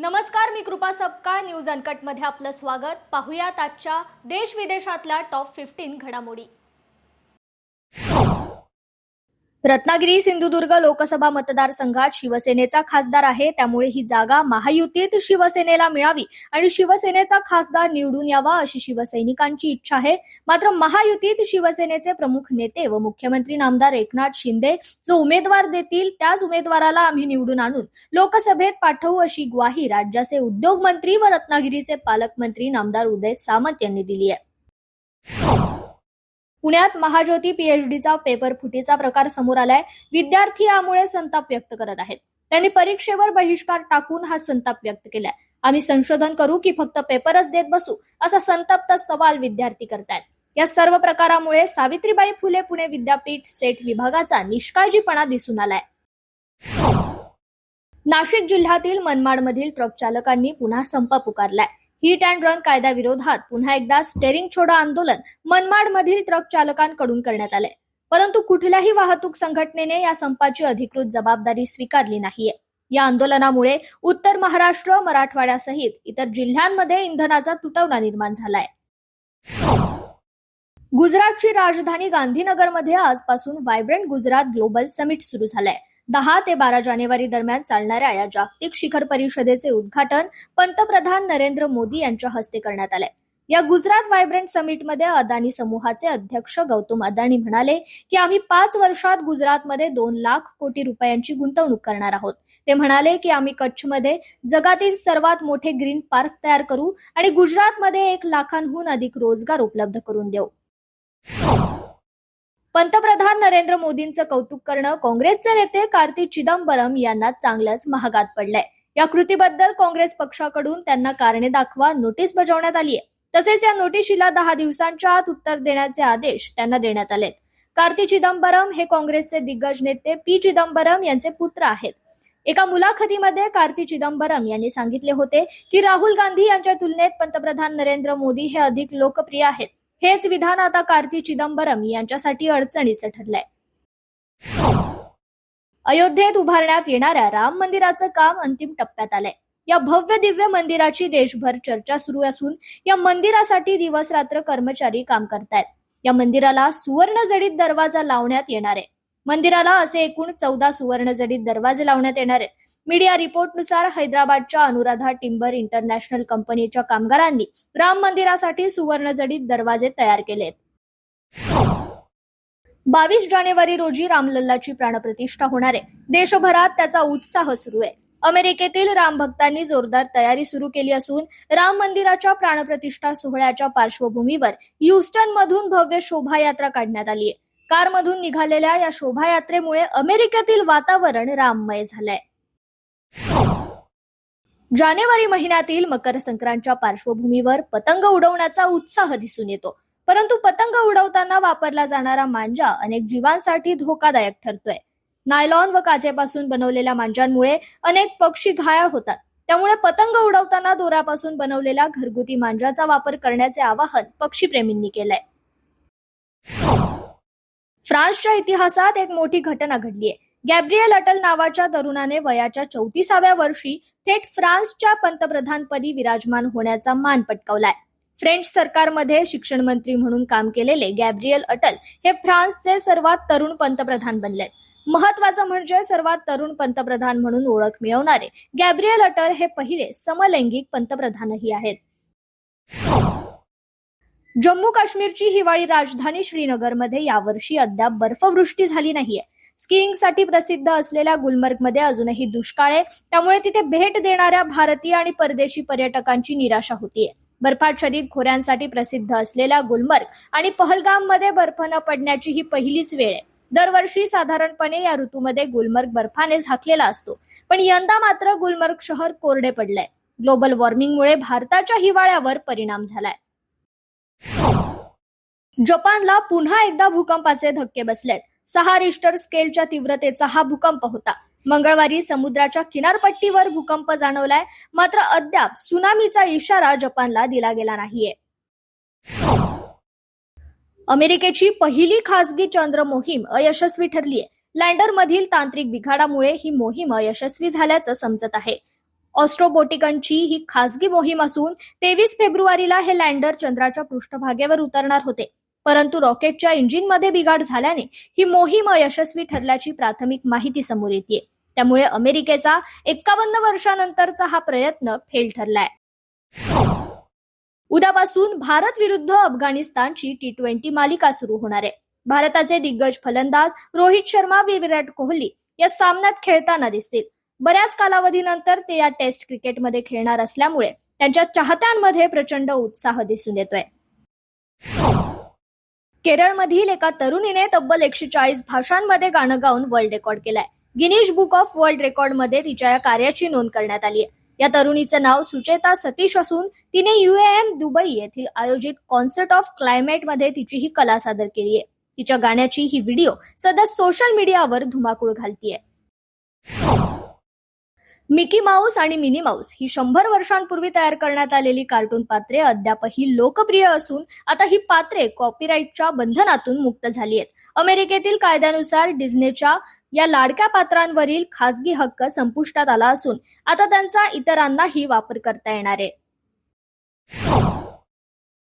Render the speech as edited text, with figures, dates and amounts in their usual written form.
नमस्कार, मी कृपा Sapkal. News uncut मध्ये आपलं स्वागत. पाहुयात आजच्या देश विदेशातल्या टॉप 15 घडामोडी. रत्नागिरी सिंधुदुर्ग लोकसभा मतदारसंघात शिवसेनेचा खासदार आहे, त्यामुळे ही जागा महायुतीत शिवसेनेला मिळावी आणि शिवसेनेचा खासदार निवडून यावा अशी शिवसैनिकांची इच्छा आहे. मात्र महायुतीत शिवसेनेचे प्रमुख नेते व मुख्यमंत्री नामदार एकनाथ शिंदे जो उमेदवार देतील त्याच उमेदवाराला आम्ही निवडून आणून लोकसभेत पाठवू अशी ग्वाही राज्याचे उद्योग मंत्री व रत्नागिरीचे पालकमंत्री नामदार उदय सामंत यांनी दिली आहे. पुण्यात महाज्योती पीएचडीचा पेपर फुटीचा प्रकार समोर आलाय. विद्यार्थी यामुळे संताप व्यक्त करत आहेत. त्यांनी परीक्षेवर बहिष्कार टाकून हा संताप व्यक्त केलाय. आम्ही संशोधन करू की फक्त पेपरच देत बसू, असा संतप्त सवाल विद्यार्थी करतायत. या सर्व प्रकारामुळे सावित्रीबाई फुले पुणे विद्यापीठ सेट विभागाचा निष्काळजीपणा दिसून आलाय. नाशिक जिल्ह्यातील मनमाडमधील ट्रक चालकांनी पुन्हा संप पुकारलाय. हिट अँड रन कायद्याविरोधात पुन्हा एकदा स्टेरिंग छोडा आंदोलन मनमाडमधील ट्रक चालकांकडून करण्यात आले. परंतु कुठल्याही वाहतूक संघटनेने या संपाची अधिकृत जबाबदारी स्वीकारली नाहीये. या आंदोलनामुळे उत्तर महाराष्ट्र, मराठवाड्यासहित इतर जिल्ह्यांमध्ये इंधनाचा तुटवडा निर्माण झालाय. गुजरातची राजधानी गांधीनगरमध्ये आजपासून व्हायब्रंट गुजरात ग्लोबल समिट सुरू झालंय. 10 ते 12 जानेवारी दरम्यान चालणाऱ्या या जागतिक शिखर परिषदेचे उद्घाटन पंतप्रधान नरेंद्र मोदी यांच्या हस्ते करण्यात आले. या गुजरात व्हायब्रंट समिटमध्ये अदानी समूहाचे अध्यक्ष गौतम अदानी म्हणाले की आम्ही 5 वर्षात गुजरातमध्ये 2 लाख कोटी रुपयांची गुंतवणूक करणार आहोत. ते म्हणाले की आम्ही कच्छमध्ये जगातील सर्वात मोठे ग्रीन पार्क तयार करू आणि गुजरातमध्ये 1 लाखांहून अधिक रोजगार उपलब्ध करून देऊ. पंतप्रधान नरेंद्र मोदींचं कौतुक करणं काँग्रेसचे नेते कार्ती चिदंबरम यांना चांगलंच महागात पडलंय. या कृतीबद्दल काँग्रेस पक्षाकडून त्यांना कारणे दाखवा नोटीस बजावण्यात आली आहे. तसेच या नोटिशीला 10 दिवसांच्या आत उत्तर देण्याचे आदेश त्यांना देण्यात आले. कार्ती चिदंबरम हे काँग्रेसचे दिग्गज नेते पी चिदंबरम यांचे पुत्र आहेत. एका मुलाखतीमध्ये कार्ती चिदंबरम यांनी सांगितले होते की राहुल गांधी यांच्या तुलनेत पंतप्रधान नरेंद्र मोदी हे अधिक लोकप्रिय आहेत. हेच विधान आता कार्ती चिदंबरम यांच्यासाठी अडचणीचं ठरलंय. अयोध्येत उभारण्यात येणाऱ्या राम मंदिराचं काम अंतिम टप्प्यात आलंय. या भव्य दिव्य मंदिराची देशभर चर्चा सुरू असून या मंदिरासाठी दिवस रात्र कर्मचारी काम करतायत. या मंदिराला सुवर्ण जडित दरवाजा लावण्यात येणार आहे. मंदिराला असे एकूण 14 सुवर्ण जडित दरवाजे लावण्यात येणार आहेत. मीडिया रिपोर्टनुसार हैदराबादच्या अनुराधा टिंबर इंटरनॅशनल कंपनीच्या कामगारांनी राम मंदिरासाठी सुवर्ण जडित दरवाजे तयार केलेत. 22 जानेवारी रोजी रामलल्लाची प्राणप्रतिष्ठा होणार आहे. देशभरात त्याचा उत्साह सुरू आहे. अमेरिकेतील राम भक्तांनी जोरदार तयारी सुरू केली असून राम मंदिराच्या प्राणप्रतिष्ठा सोहळ्याच्या पार्श्वभूमीवर ह्युस्टन मधून भव्य शोभायात्रा काढण्यात आली आहे. कारमधून निघालेल्या या शोभायात्रेमुळे अमेरिकेतील वातावरण राममय झालंय. जानेवारी महिन्यातील मकर संक्रांतच्या पार्श्वभूमीवर पतंग उडवण्याचा उत्साह दिसून येतो. परंतु पतंग उडवताना वापरला जाणारा मांजा अनेक जीवांसाठी धोकादायक ठरतोय. नायलॉन व काचेपासून बनवलेल्या मांजांमुळे अनेक पक्षी घायाळ होतात. त्यामुळे पतंग उडवताना दोऱ्यापासून बनवलेल्या घरगुती मांजाचा वापर करण्याचे आवाहन पक्षीप्रेमींनी केलंय. फ्रान्सच्या इतिहासात एक मोठी घटना घडलीय. गॅब्रिएल अटल नावाच्या तरुणाने वयाच्या 34व्या वर्षी थेट फ्रान्सच्या पंतप्रधानपदी विराजमान होण्याचा मान पटकावलाय. फ्रेंच सरकारमध्ये शिक्षण मंत्री म्हणून काम केलेले गॅब्रिएल अटल हे फ्रान्सचे सर्वात तरुण पंतप्रधान बनलेत. महत्वाचं म्हणजे सर्वात तरुण पंतप्रधान म्हणून ओळख मिळवणारे गॅब्रिएल अटल हे पहिले समलैंगिक पंतप्रधानही आहेत. जम्मू काश्मीरची हिवाळी राजधानी श्रीनगरमध्ये यावर्षी अद्याप बर्फवृष्टी झाली नाहीये. स्कीइंगसाठी प्रसिद्ध असलेल्या गुलमर्गमध्ये अजूनही दुष्काळ आहे. त्यामुळे तिथे भेट देणाऱ्या भारतीय आणि परदेशी पर्यटकांची निराशा होतीये. बर्फाच्छादित खोऱ्यांसाठी प्रसिद्ध असलेल्या गुलमर्ग आणि पहलगाममध्ये बर्फ न पडण्याची ही पहिलीच वेळ आहे. दरवर्षी साधारणपणे या ऋतूमध्ये गुलमर्ग बर्फाने झाकलेला असतो, पण यंदा मात्र गुलमर्ग शहर कोरडे पडलंय. ग्लोबल वॉर्मिंगमुळे भारताच्या हिवाळ्यावर परिणाम झालाय. जपानला पुन्हा एकदा भूकंपाचे धक्के बसलेत. 6 रिश्टर स्केलच्या तीव्रतेचा हा भूकंप होता. मंगळवारी समुद्राच्या किनारपट्टीवर भूकंप जाणवलाय. मात्र अद्याप सुनामीचा इशारा जपानला दिला गेला नाहीये. अमेरिकेची पहिली खासगी चंद्र मोहीम अयशस्वी ठरलीय. लँडरमधील तांत्रिक बिघाडामुळे ही मोहीम अयशस्वी झाल्याचं समजत आहे. ऑस्ट्रोबोटिकनची ही खासगी मोहीम असून 23 फेब्रुवारीला हे लँडर चंद्राच्या पृष्ठभागेवर उतरणार होते. परंतु रॉकेटच्या इंजिनमध्ये बिघाड झाल्याने ही मोहीम अयशस्वी ठरल्याची प्राथमिक माहिती समोर येते. त्यामुळे अमेरिकेचा 51 वर्षानंतरचा हा प्रयत्न फेल ठरलाय. उद्यापासून भारत विरुद्ध अफगाणिस्तानची T20 मालिका सुरू होणार आहे. भारताचे दिग्गज फलंदाज रोहित शर्मा व विराट कोहली या सामन्यात खेळताना दिसतील. बऱ्याच कालावधीनंतर ते या टेस्ट क्रिकेटमध्ये खेळणार असल्यामुळे त्यांच्या चाहत्यांमध्ये प्रचंड उत्साह दिसून येतोय. केरळमधील एका तरुणीने तब्बल 140 भाषांमध्ये गाणं गाऊन वर्ल्ड रेकॉर्ड केलाय. गिनीज बुक ऑफ वर्ल्ड रेकॉर्डमध्ये तिच्या या कार्याची नोंद करण्यात आली आहे. या तरुणीचं नाव सुचेता सतीश असून तिने UAE दुबई येथील आयोजित कॉन्सर्ट ऑफ क्लायमेटमध्ये तिची ही कला सादर केली आहे. तिच्या गाण्याची ही व्हिडिओ सध्या सोशल मीडियावर धुमाकूळ घालतीये. मिकी माऊस आणि मिनी माऊस ही 100 वर्षांपूर्वी तयार करण्यात आलेली कार्टून पात्रे अद्यापही लोकप्रिय असून आता ही पात्रे कॉपीराईटच्या बंधनातून मुक्त झाली आहेत. अमेरिकेतील कायद्यानुसार डिझनेच्या या लाडक्या पात्रांवरील खासगी हक्क संपुष्टात आला असून आता त्यांचा इतरांनाही वापर करता येणार आहे.